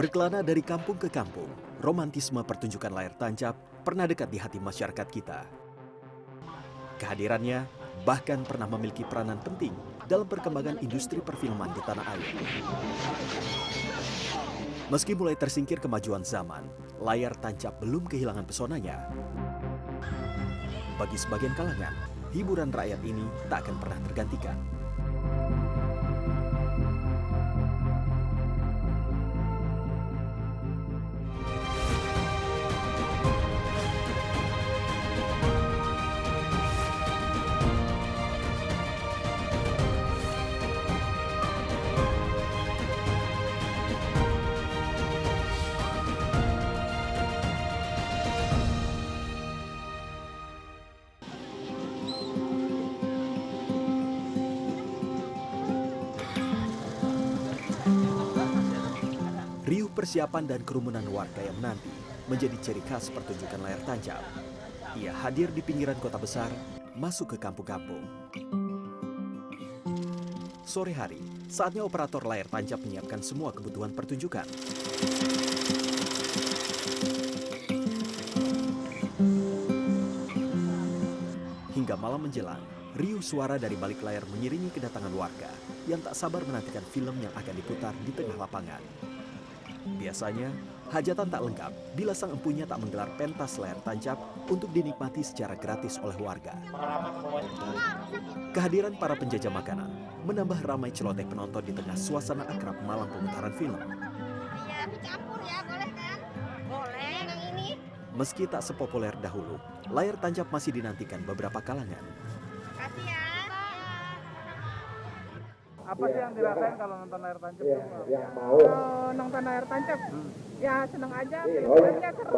Berkelana dari kampung ke kampung, romantisme pertunjukan layar tancap pernah dekat di hati masyarakat kita. Kehadirannya bahkan pernah memiliki peranan penting dalam perkembangan industri perfilman di tanah air. Meski mulai tersingkir kemajuan zaman, layar tancap belum kehilangan pesonanya. Bagi sebagian kalangan, hiburan rakyat ini tak akan pernah tergantikan. Riuh persiapan dan kerumunan warga yang menanti menjadi ciri khas pertunjukan layar tancap. Ia hadir di pinggiran kota besar, masuk ke kampung-kampung. Sore hari, saatnya operator layar tancap menyiapkan semua kebutuhan pertunjukan. Hingga malam menjelang, riuh suara dari balik layar mengiringi kedatangan warga yang tak sabar menantikan film yang akan diputar di tengah lapangan. Biasanya, hajatan tak lengkap bila sang empunya tak menggelar pentas layar tancap untuk dinikmati secara gratis oleh warga. Kehadiran para penjajah makanan menambah ramai celoteh penonton di tengah suasana akrab malam pemutaran film. Iya, dicampur ya, boleh kan? Boleh. Yang ini. Meski tak sepopuler dahulu, layar tancap masih dinantikan beberapa kalangan. Kasih ya. Apa sih yang dirasain kalau nonton layar tancap? Kalau nonton layar tancap, ya seneng aja, filmnya seru.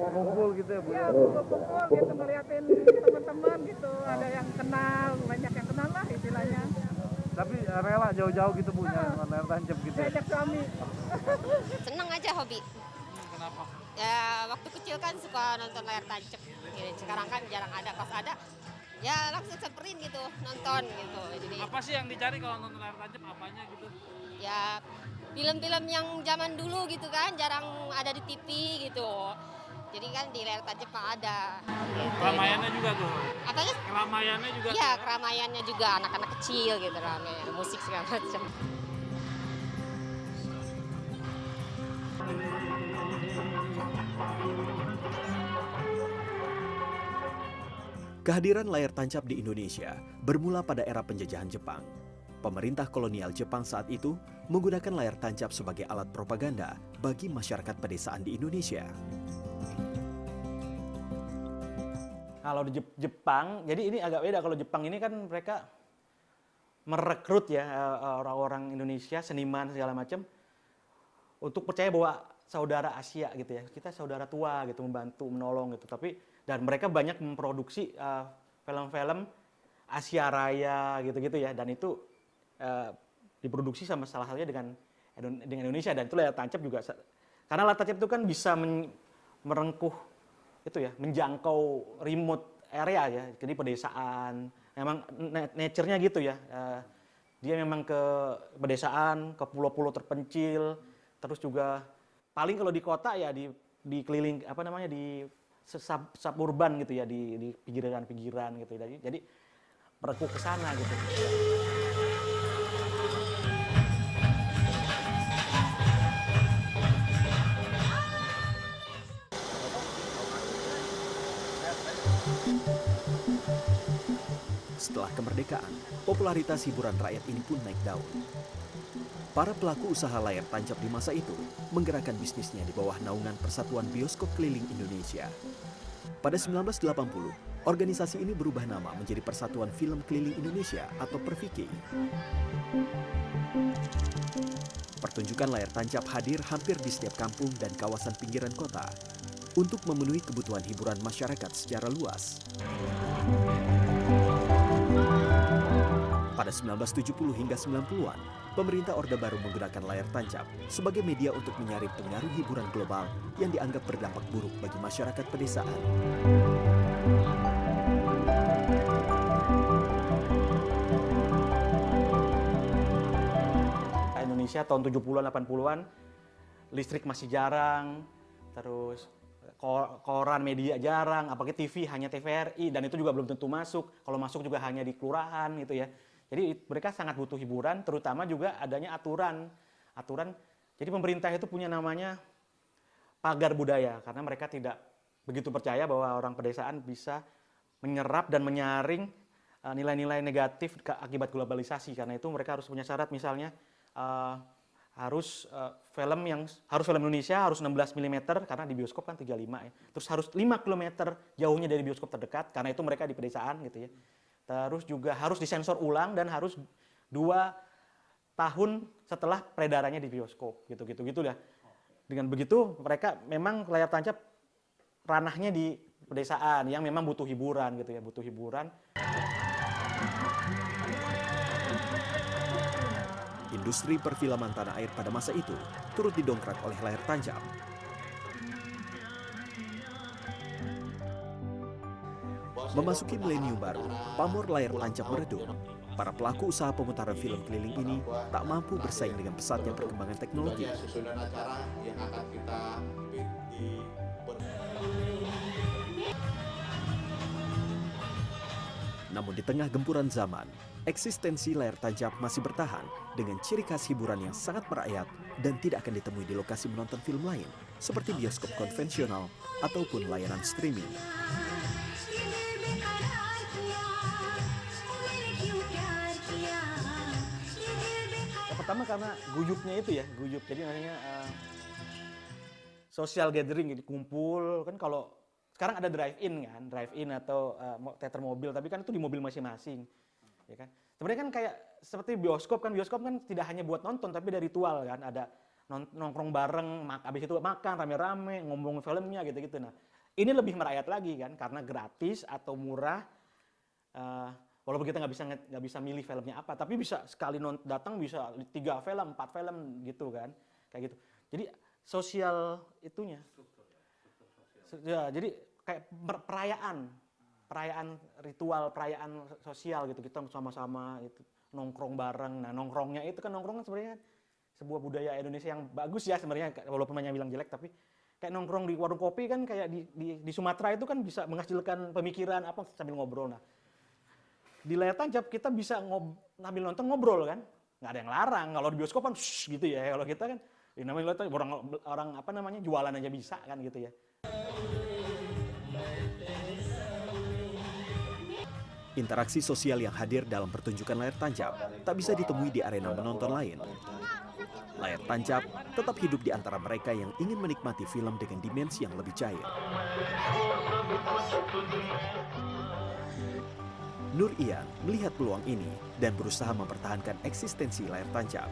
Kumpul gitu ya Bu? Ya kumpul-kumpul gitu ngeliatin teman-teman gitu, ada yang kenal, banyak yang kenal lah istilahnya. Tapi rela jauh-jauh gitu Bu, nonton layar tancap gitu ya? Diajak suami. Seneng aja hobi. Kenapa? Ya waktu kecil kan suka nonton layar tancap. Gitu. Sekarang kan jarang ada, pas ada ya langsung semperin gitu nonton gitu. Jadi Apa sih yang dicari kalau nonton layar tancap, apanya gitu? ya film-film yang zaman dulu gitu kan jarang ada di TV gitu. Jadi kan di layar tancap mah ada. Gitu. Keramaiannya juga tuh? Apanya? Keramaiannya juga? Iya, keramaiannya juga anak-anak kecil gitu rame, musik segala macam. Kehadiran layar tancap di Indonesia bermula pada era penjajahan Jepang. Pemerintah kolonial Jepang saat itu menggunakan layar tancap sebagai alat propaganda bagi masyarakat pedesaan di Indonesia. Kalau di Jepang, jadi ini agak beda. Kalau Jepang ini kan mereka merekrut ya orang-orang Indonesia, seniman segala macam untuk percaya bahwa saudara Asia gitu ya, kita saudara tua gitu, membantu, menolong gitu. Dan mereka banyak memproduksi film-film Asia Raya gitu-gitu ya, dan itu diproduksi sama salah satunya dengan Indonesia, dan itu layar tancap juga, karena layar tancap itu kan bisa merengkuh itu ya, menjangkau remote area ya, jadi pedesaan, memang nature-nya gitu ya, dia memang ke pedesaan, ke pulau-pulau terpencil, terus juga paling kalau di kota ya di keliling apa namanya di suburban gitu ya, di pinggiran-pinggiran gitu. Jadi merengkuh ke sana gitu. Setelah kemerdekaan, popularitas hiburan rakyat ini pun naik daun. Para pelaku usaha layar tancap di masa itu menggerakkan bisnisnya di bawah naungan Persatuan Bioskop Keliling Indonesia. Pada 1980, organisasi ini berubah nama menjadi Persatuan Film Keliling Indonesia atau Perviki. Pertunjukan layar tancap hadir hampir di setiap kampung dan kawasan pinggiran kota untuk memenuhi kebutuhan hiburan masyarakat secara luas. Pada 1970 hingga 90-an, pemerintah Orde Baru menggunakan layar tancap sebagai media untuk menyaring pengaruh hiburan global yang dianggap berdampak buruk bagi masyarakat pedesaan. Indonesia tahun 70-an, 80-an, listrik masih jarang, terus koran media jarang, apalagi TV hanya TVRI, dan itu juga belum tentu masuk. Kalau masuk juga hanya di kelurahan gitu ya. Jadi mereka sangat butuh hiburan, terutama juga adanya aturan. Jadi pemerintah itu punya namanya pagar budaya, karena mereka tidak begitu percaya bahwa orang pedesaan bisa menyerap dan menyaring nilai-nilai negatif akibat globalisasi. Karena itu mereka harus punya syarat, misalnya harus film Indonesia harus 16 mm karena di bioskop kan 35 ya. Terus harus 5 km jauhnya dari bioskop terdekat karena itu mereka di pedesaan gitu ya. Terus juga harus disensor ulang dan harus 2 tahun setelah peredarannya di bioskop gitu ya. Dengan begitu mereka memang layar tancap ranahnya di pedesaan yang memang butuh hiburan gitu ya, butuh hiburan. Industri perfilman tanah air pada masa itu turut didongkrak oleh layar tancap. Memasuki milenium baru, pamor layar tancap meredup. Para pelaku usaha pemutaran film keliling ini tak mampu bersaing dengan pesatnya perkembangan teknologi. Susunan acara yang akan kita di Namun di tengah gempuran zaman, eksistensi layar tancap masih bertahan dengan ciri khas hiburan yang sangat merakyat dan tidak akan ditemui di lokasi menonton film lain seperti bioskop konvensional ataupun layanan streaming. Pertama karena guyupnya itu ya, guyup. Jadi namanya social gathering, jadi kumpul. Kan kalau sekarang ada drive-in atau teater mobil, tapi kan itu di mobil masing-masing. Ya kan? Sebenarnya kan kayak seperti bioskop kan tidak hanya buat nonton, tapi ada ritual kan, ada nongkrong bareng, habis itu makan rame-rame, ngomong filmnya gitu-gitu. Nah, ini lebih merayat lagi kan, karena gratis atau murah. Walaupun kita nggak bisa milih filmnya apa, tapi bisa sekali datang bisa 3 film, 4 film gitu kan, kayak gitu. Jadi sosial itunya, ya, jadi kayak perayaan ritual, perayaan sosial gitu, kita sama-sama itu nongkrong bareng. Nah nongkrongnya itu kan sebenarnya sebuah budaya Indonesia yang bagus ya sebenarnya, walaupun banyak bilang jelek, tapi kayak nongkrong di warung kopi kan kayak di Sumatera itu kan bisa menghasilkan pemikiran apa sambil ngobrol. Nah di layar tancap kita bisa sambil nonton ngobrol kan, nggak ada yang larang. Kalau di bioskop kan gitu ya, kalau kita kan namanya orang apa namanya jualan aja bisa kan gitu ya. Interaksi sosial yang hadir dalam pertunjukan layar tancap tak bisa ditemui di arena menonton lain. Layar tancap tetap hidup di antara mereka yang ingin menikmati film dengan dimensi yang lebih cair. Nur Ian melihat peluang ini dan berusaha mempertahankan eksistensi layar tancap.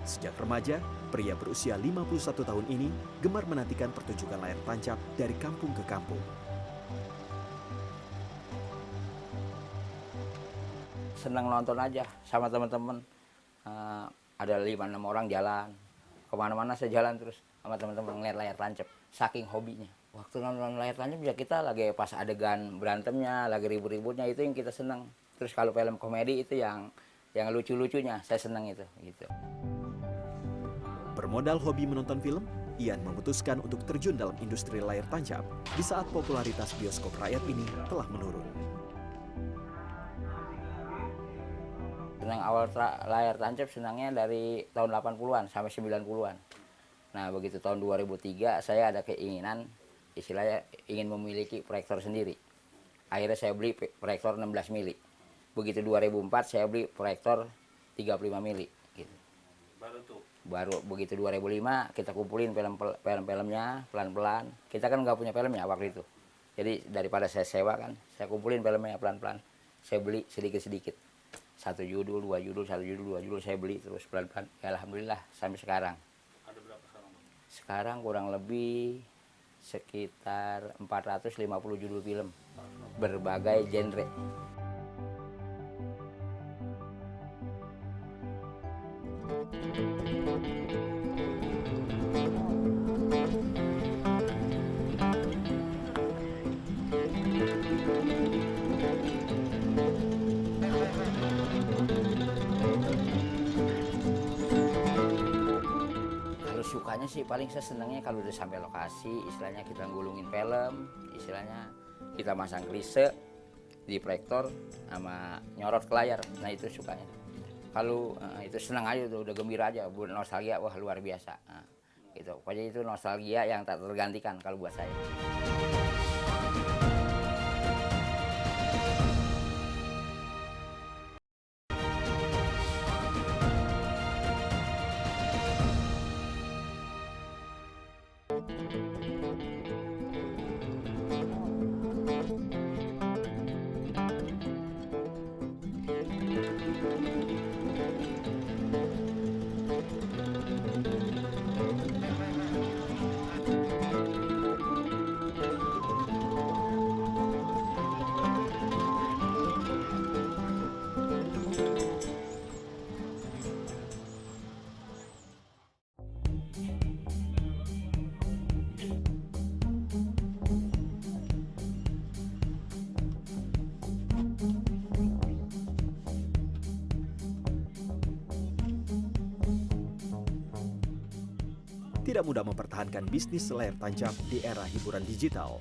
Sejak remaja, pria berusia 51 tahun ini gemar menantikan pertunjukan layar tancap dari kampung ke kampung. Senang nonton aja sama teman-teman. Ada 5-6 orang jalan. Kemana-mana saya jalan terus sama teman-teman ngeliat layar tancap. Saking hobinya. Waktu nonton layar tancap ya kita lagi pas adegan berantemnya, lagi ribut-ributnya, itu yang kita senang. Terus kalau film komedi itu yang lucu-lucunya, saya senang itu. Gitu. Bermodal hobi menonton film, Ian memutuskan untuk terjun dalam industri layar tancap di saat popularitas bioskop rakyat ini telah menurun. Senang awal layar tancap senangnya dari tahun 80-an sampai 90-an. Nah begitu tahun 2003 saya ada keinginan, istilahnya ingin memiliki proyektor sendiri. Akhirnya saya beli proyektor 16 mili. Begitu 2004 saya beli proyektor 35 mili. Gitu. Baru begitu 2005 kita kumpulin film-filmnya pelan-pelan. Kita kan nggak punya filmnya waktu itu. Jadi daripada saya sewa kan, saya kumpulin filmnya pelan-pelan. Saya beli sedikit-sedikit. 1 judul, 2 judul, 1 judul, 2 judul saya beli terus pelan-pelan. Ya, alhamdulillah sampai sekarang. Ada berapa sekarang? Sekarang kurang lebih sekitar 450 judul film berbagai genre. sukanya sih paling saya senangnya kalau udah sampai lokasi, istilahnya kita gulungin film, istilahnya kita masang klise di proyektor sama nyorot ke layar. Nah itu sukanya. Kalau itu senang aja tuh, udah gembira aja, buat nostalgia, wah luar biasa. Nah, gitu. Pokoknya itu nostalgia yang tak tergantikan kalau buat saya. Tidak mudah mempertahankan bisnis layar tancap di era hiburan digital.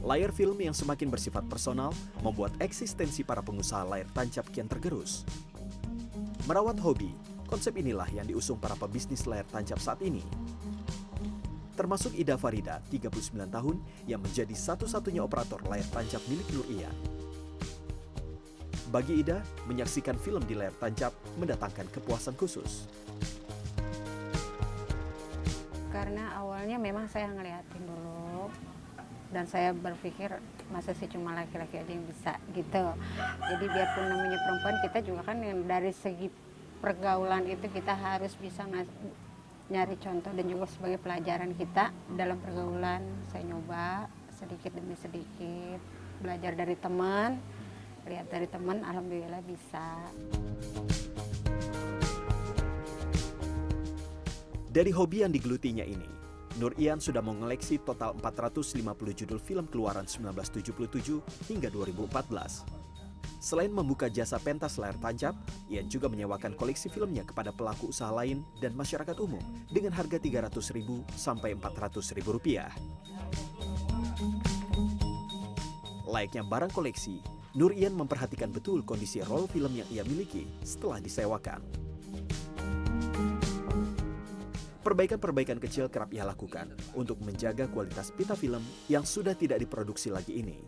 Layar film yang semakin bersifat personal membuat eksistensi para pengusaha layar tancap kian tergerus. Merawat hobi, konsep inilah yang diusung para pebisnis layar tancap saat ini. Termasuk Ida Farida, 39 tahun, yang menjadi satu-satunya operator layar tancap milik Nur Ian. Bagi Ida, menyaksikan film di layar tancap mendatangkan kepuasan khusus. Karena awalnya memang saya ngeliatin dulu dan saya berpikir masa sih cuma laki-laki aja yang bisa gitu. Jadi biarpun namanya perempuan, kita juga kan yang dari segi pergaulan itu kita harus bisa nyari contoh dan juga sebagai pelajaran kita dalam pergaulan. Saya nyoba sedikit demi sedikit, belajar dari teman, lihat dari teman, alhamdulillah bisa. Dari hobi yang digelutinya ini, Nur Ian sudah mengoleksi total 450 judul film keluaran 1977 hingga 2014. Selain membuka jasa pentas layar tancap, Ian juga menyewakan koleksi filmnya kepada pelaku usaha lain dan masyarakat umum dengan harga Rp300.000 sampai Rp400.000. Layaknya barang koleksi, Nur Ian memperhatikan betul kondisi roll film yang ia miliki setelah disewakan. Perbaikan-perbaikan kecil kerap ia lakukan untuk menjaga kualitas pita film yang sudah tidak diproduksi lagi ini.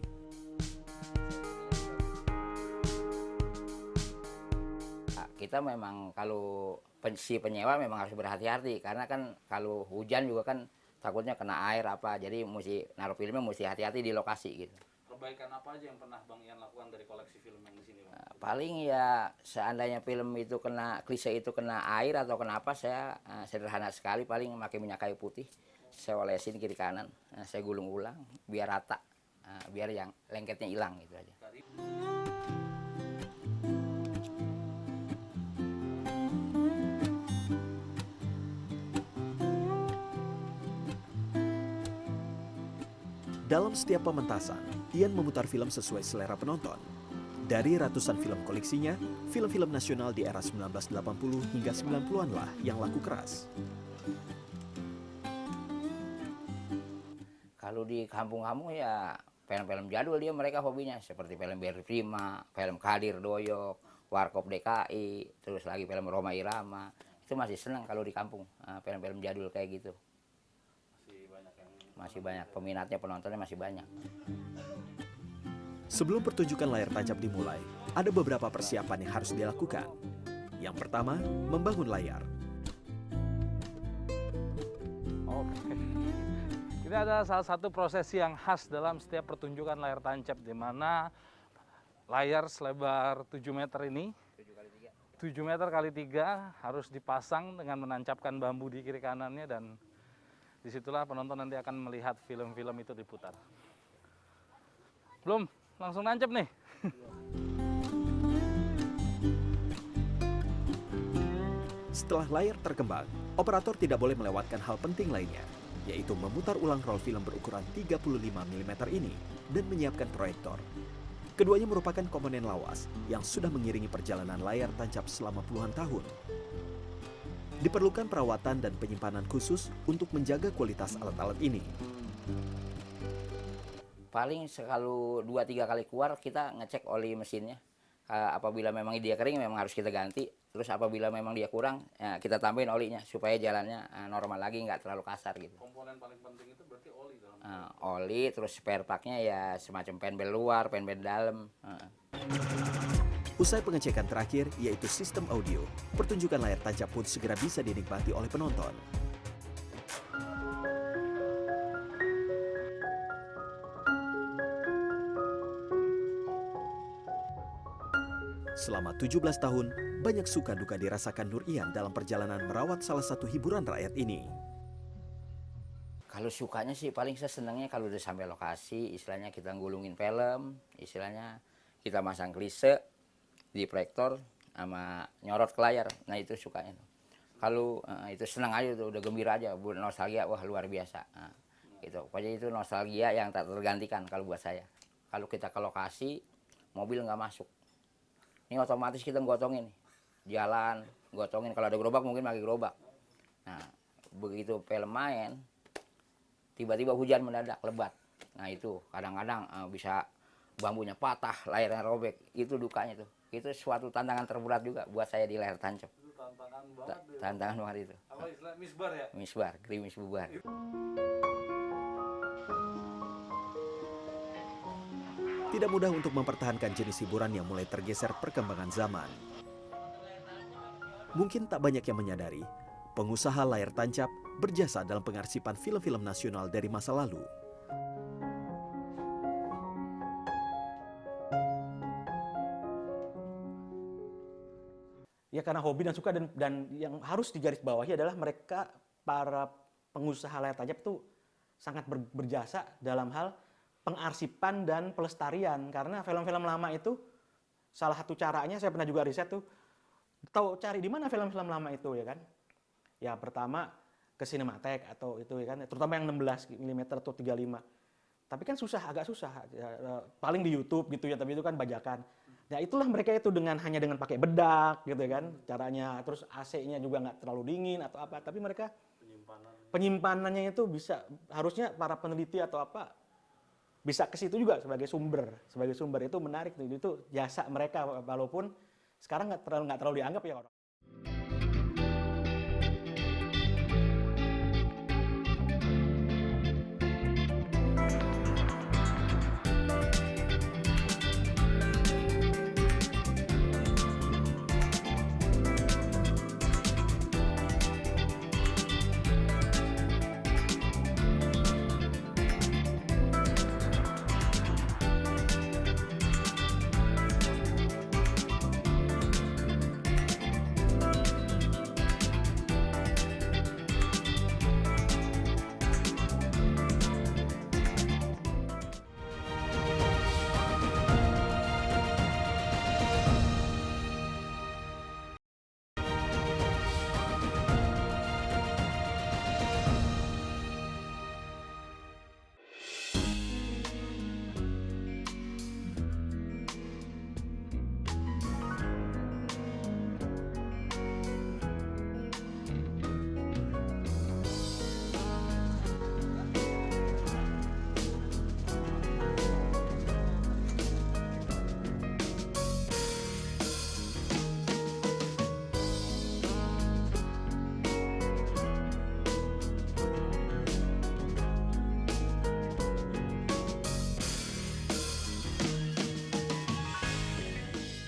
Kita memang kalau si penyewa memang harus berhati-hati karena kan kalau hujan juga kan takutnya kena air apa, jadi mesti naruh filmnya mesti hati-hati di lokasi gitu. Perbaikan apa aja yang pernah Bang Ian lakukan dari koleksi film yang di sini, Bang? Paling ya seandainya film itu kena klise itu kena air atau kenapa, saya sederhana sekali paling memakai minyak kayu putih, saya olesin kiri kanan, saya gulung ulang biar rata, biar yang lengketnya hilang gitu aja. Dalam setiap pementasan, Ian memutar film sesuai selera penonton. Dari ratusan film koleksinya, film-film nasional di era 1980 hingga 90-an lah yang laku keras. Kalau di kampung-kampung ya film-film jadul dia mereka hobinya seperti film Berry Prima, film Kadir Doyok, Warkop DKI, terus lagi film Rhoma Irama. Itu masih senang kalau di kampung, film-film jadul kayak gitu. Masih banyak peminatnya, penontonnya masih banyak. Sebelum pertunjukan layar tancap dimulai, ada beberapa persiapan yang harus dilakukan. Yang pertama, membangun layar. Oke. Ini ada salah satu prosesi yang khas dalam setiap pertunjukan layar tancap, di mana layar selebar 7 meter ini, 7 meter kali 3 harus dipasang dengan menancapkan bambu di kiri kanannya, dan disitulah penonton nanti akan melihat film-film itu diputar. Belum, langsung nancep nih. Setelah layar terkembang, operator tidak boleh melewatkan hal penting lainnya, yaitu memutar ulang roll film berukuran 35 mm ini dan menyiapkan proyektor. Keduanya merupakan komponen lawas yang sudah mengiringi perjalanan layar tancap selama puluhan tahun. Diperlukan perawatan dan penyimpanan khusus untuk menjaga kualitas alat-alat ini. Paling kalau 2-3 kali keluar kita ngecek oli mesinnya. Apabila memang dia kering memang harus kita ganti. Terus apabila memang dia kurang ya kita tambahin olinya supaya jalannya normal lagi, nggak terlalu kasar gitu. Komponen paling penting itu berarti oli dalam. Oli, terus spare partnya ya semacam penbel luar, penbel dalam. Usai pengecekan terakhir, yaitu sistem audio, pertunjukan layar tancap pun segera bisa dinikmati oleh penonton. Selama 17 tahun, banyak suka duka dirasakan Nur Ian dalam perjalanan merawat salah satu hiburan rakyat ini. Kalau sukanya sih paling saya senangnya kalau udah sampai lokasi, istilahnya kita gulungin film, istilahnya kita masang klise di proyektor sama nyorot ke layar. Nah itu sukanya. Kalau itu senang aja tuh, udah gembira aja, buat nostalgia, wah luar biasa. Gitu. Pokoknya itu nostalgia yang tak tergantikan kalau buat saya. Kalau kita ke lokasi, mobil nggak masuk. Ini otomatis kita gotongin, jalan, gotongin. Kalau ada gerobak mungkin pakai gerobak. Nah begitu film main, tiba-tiba hujan mendadak lebat. Nah itu kadang-kadang bisa bambunya patah, layarnya robek. Itu dukanya tuh. Itu suatu tantangan terberat juga buat saya di layar tancap. Itu tantangan banget. Tantangan banget itu. Apa istilah misbar ya? Misbar, gerimis bubar. Tidak mudah untuk mempertahankan jenis hiburan yang mulai tergeser perkembangan zaman. Mungkin tak banyak yang menyadari, pengusaha layar tancap berjasa dalam pengarsipan film-film nasional dari masa lalu. Ya karena hobi dan suka, dan yang harus digarisbawahi adalah mereka para pengusaha layar tancap itu sangat berjasa dalam hal pengarsipan dan pelestarian. Karena film-film lama itu salah satu caranya, saya pernah juga riset tuh, tahu cari di mana film-film lama itu ya kan. Ya pertama ke Cinematheque atau itu ya kan, terutama yang 16 mm atau 35. Tapi kan agak susah. Paling di YouTube gitu ya, tapi itu kan bajakan. Nah itulah mereka itu hanya dengan pakai bedak gitu kan caranya. Terus AC-nya juga nggak terlalu dingin atau apa. Tapi mereka penyimpanannya itu bisa, harusnya para peneliti atau apa bisa ke situ juga sebagai sumber itu menarik tuh. Itu jasa mereka, walaupun sekarang nggak terlalu dianggap ya orang.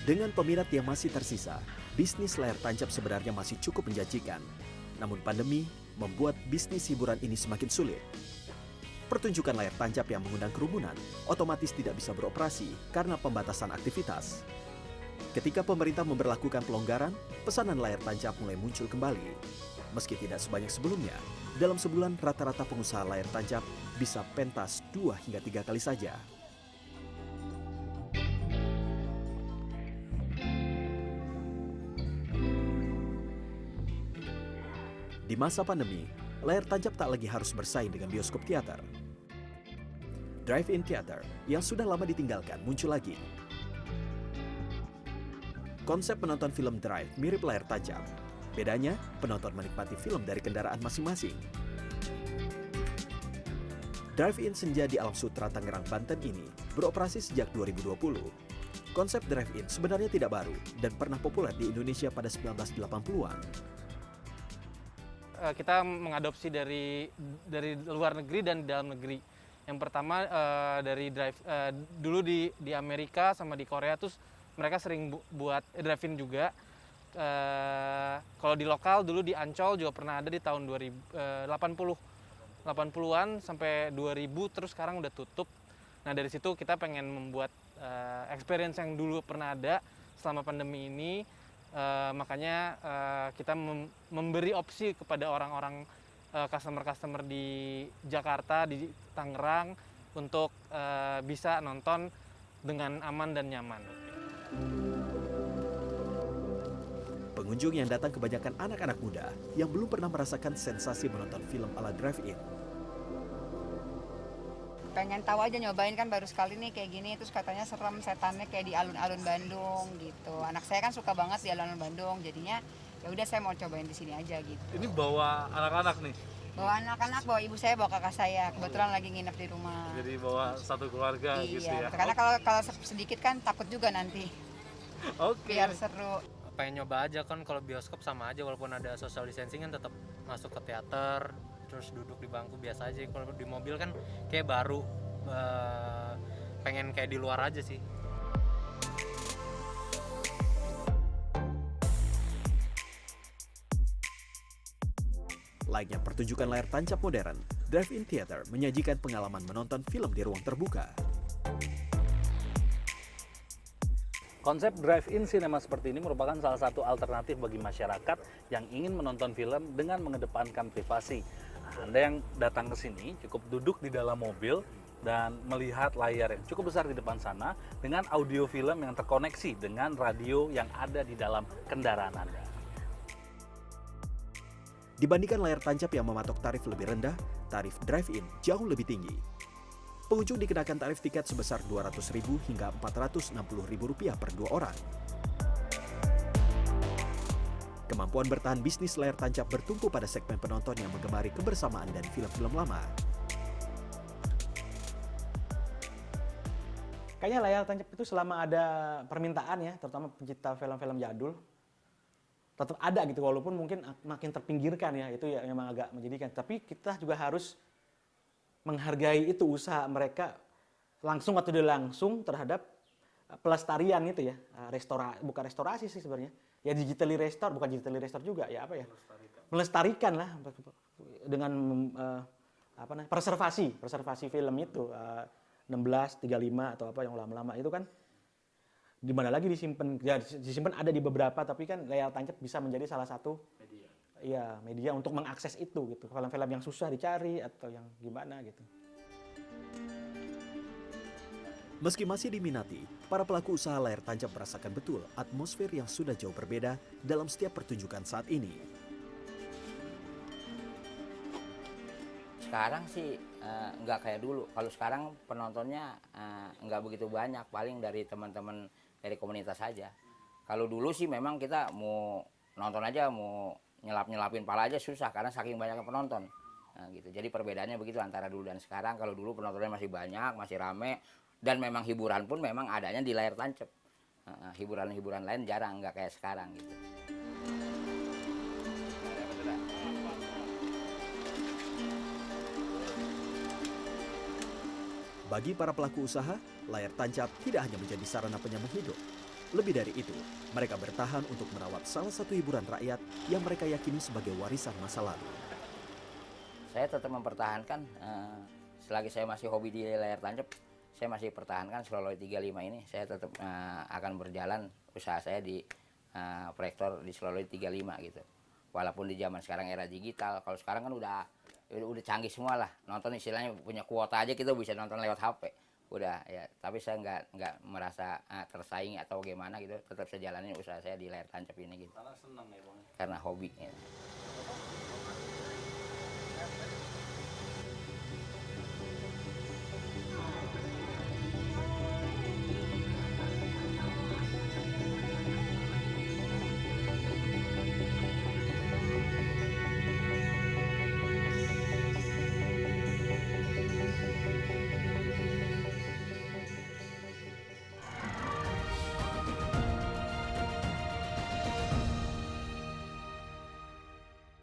Dengan peminat yang masih tersisa, bisnis layar tancap sebenarnya masih cukup menjanjikan. Namun pandemi membuat bisnis hiburan ini semakin sulit. Pertunjukan layar tancap yang mengundang kerumunan otomatis tidak bisa beroperasi karena pembatasan aktivitas. Ketika pemerintah memberlakukan pelonggaran, pesanan layar tancap mulai muncul kembali. Meski tidak sebanyak sebelumnya, dalam sebulan rata-rata pengusaha layar tancap bisa pentas 2 hingga 3 kali saja. Di masa pandemi, layar tancap tak lagi harus bersaing dengan bioskop teater. Drive-in theater yang sudah lama ditinggalkan muncul lagi. Konsep menonton film drive mirip layar tancap. Bedanya, penonton menikmati film dari kendaraan masing-masing. Drive-In Senja di Alam Sutera, Tangerang, Banten ini beroperasi sejak 2020. Konsep drive-in sebenarnya tidak baru dan pernah populer di Indonesia pada 1980-an. Kita mengadopsi dari luar negeri dan di dalam negeri. Yang pertama dari dulu di Amerika sama di Korea terus mereka sering buat drive-in juga. Kalau di lokal dulu di Ancol juga pernah ada di tahun 80-an sampai 2000, terus sekarang udah tutup. Nah dari situ kita pengen membuat experience yang dulu pernah ada selama pandemi ini. Makanya kita memberi opsi kepada orang-orang customer-customer di Jakarta, di Tangerang untuk bisa nonton dengan aman dan nyaman. Pengunjung yang datang kebanyakan anak-anak muda yang belum pernah merasakan sensasi menonton film ala drive-in. Pengen tahu aja, nyobain kan baru sekali nih kayak gini, terus katanya serem, setannya kayak di alun-alun Bandung gitu. Anak saya kan suka banget di alun-alun Bandung, jadinya ya udah saya mau cobain di sini aja gitu. Ini bawa anak-anak nih? Bawa anak-anak, bawa ibu saya, bawa kakak saya. Kebetulan lagi nginep di rumah. Jadi bawa satu keluarga iya, gitu ya? Karena kalau sedikit kan takut juga nanti. Oke. Biar seru. Pengen nyoba aja kan, kalau bioskop sama aja walaupun ada social distancing kan tetap masuk ke teater terus duduk di bangku biasa aja. Kalau di mobil kan kayak baru, pengen kayak di luar aja sih. Layaknya pertunjukan layar tancap modern, drive-in theater menyajikan pengalaman menonton film di ruang terbuka. Konsep drive-in cinema seperti ini merupakan salah satu alternatif bagi masyarakat yang ingin menonton film dengan mengedepankan privasi. Anda yang datang ke sini cukup duduk di dalam mobil dan melihat layar yang cukup besar di depan sana dengan audio film yang terkoneksi dengan radio yang ada di dalam kendaraan Anda. Dibandingkan layar tancap yang mematok tarif lebih rendah, tarif drive-in jauh lebih tinggi. Pengunjung dikenakan tarif tiket sebesar Rp200.000 hingga Rp460.000 per 2 orang. Kemampuan bertahan bisnis layar tancap bertumpu pada segmen penonton yang menggemari kebersamaan dari film-film lama. Kayaknya layar tancap itu selama ada permintaan ya, terutama pencipta film-film jadul, tetap ada gitu, walaupun mungkin makin terpinggirkan ya, itu ya memang agak menjadikan. Tapi kita juga harus menghargai itu usaha mereka langsung atau tidak langsung terhadap pelestarian itu ya, bukan restorasi sih sebenarnya, ya digitally restore, bukan digitally restore juga ya, apa ya, melestarikan lah dengan preservasi film itu 16:35 atau apa yang lama-lama itu kan di mana lagi disimpan, ya disimpan ada di beberapa, tapi kan layar tancap bisa menjadi salah satu media untuk mengakses itu gitu, film-film yang susah dicari atau yang gimana gitu. Meski masih diminati, para pelaku usaha layar tancap merasakan betul atmosfer yang sudah jauh berbeda dalam setiap pertunjukan saat ini. Sekarang sih nggak kayak dulu. Kalau sekarang penontonnya nggak begitu banyak, paling dari teman-teman dari komunitas saja. Kalau dulu sih memang kita mau nonton aja, mau nyelapin pala aja susah karena saking banyaknya penonton. Nah, gitu. Jadi perbedaannya begitu antara dulu dan sekarang. Kalau dulu penontonnya masih banyak, masih rame, dan memang hiburan pun memang adanya di layar tancap. Hiburan-hiburan lain jarang, nggak kayak sekarang gitu. Bagi para pelaku usaha, layar tancap tidak hanya menjadi sarana penyambung hidup. Lebih dari itu, mereka bertahan untuk merawat salah satu hiburan rakyat yang mereka yakini sebagai warisan masa lalu. Saya tetap mempertahankan, selagi saya masih hobi di layar tancap, saya masih pertahankan Slow Loy 35 ini. Saya tetap akan berjalan usaha saya di proyektor di Slow Loy 35 gitu. Walaupun di zaman sekarang era digital, kalau sekarang kan udah canggih semua lah. Nonton istilahnya punya kuota aja kita bisa nonton lewat HP. Udah ya, tapi saya nggak merasa tersaing atau gimana gitu. Tetap saya jalanin usaha saya di layar tancap ini gitu. Karena senang ya Bang. Karena hobi. Ya.